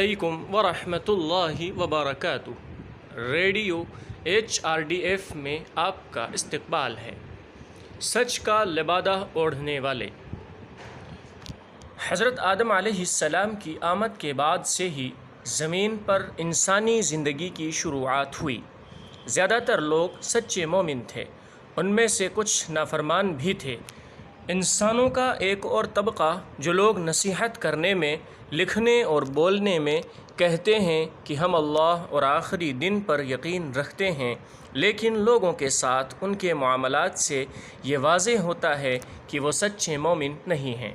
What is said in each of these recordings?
علیکم ورحمۃ اللہ وبرکاتہ۔ ریڈیو HRDF میں آپ کا استقبال ہے۔ سچ کا لبادہ اوڑھنے والے۔ حضرت آدم علیہ السلام کی آمد کے بعد سے ہی زمین پر انسانی زندگی کی شروعات ہوئی۔ زیادہ تر لوگ سچے مومن تھے، ان میں سے کچھ نافرمان بھی تھے۔ انسانوں کا ایک اور طبقہ جو لوگ نصیحت کرنے میں، لکھنے اور بولنے میں کہتے ہیں کہ ہم اللہ اور آخری دن پر یقین رکھتے ہیں، لیکن لوگوں کے ساتھ ان کے معاملات سے یہ واضح ہوتا ہے کہ وہ سچے مومن نہیں ہیں۔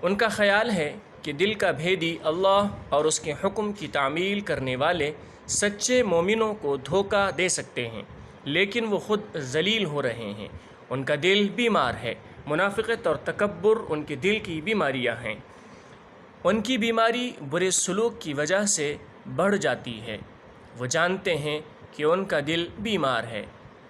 ان کا خیال ہے کہ دل کا بھیدی اللہ اور اس کے حکم کی تعمیل کرنے والے سچے مومنوں کو دھوکہ دے سکتے ہیں، لیکن وہ خود ذلیل ہو رہے ہیں۔ ان کا دل بیمار ہے۔ منافقت اور تکبر ان کے دل کی بیماریاں ہیں۔ ان کی بیماری برے سلوک کی وجہ سے بڑھ جاتی ہے۔ وہ جانتے ہیں کہ ان کا دل بیمار ہے،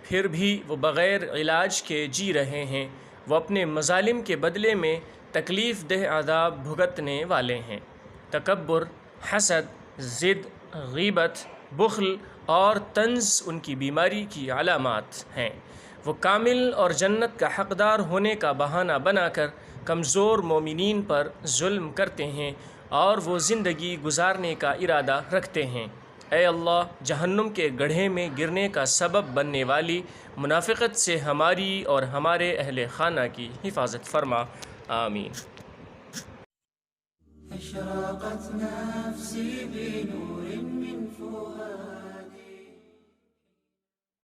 پھر بھی وہ بغیر علاج کے جی رہے ہیں۔ وہ اپنے مظالم کے بدلے میں تکلیف دہ عذاب بھگتنے والے ہیں۔ تکبر، حسد، ضد، غیبت، بخل اور طنز ان کی بیماری کی علامات ہیں۔ وہ کامل اور جنت کا حقدار ہونے کا بہانہ بنا کر کمزور مومنین پر ظلم کرتے ہیں، اور وہ زندگی گزارنے کا ارادہ رکھتے ہیں۔ اے اللہ، جہنم کے گڑھے میں گرنے کا سبب بننے والی منافقت سے ہماری اور ہمارے اہل خانہ کی حفاظت فرما، آمین۔ أشرقت نفسي بنور من فؤاد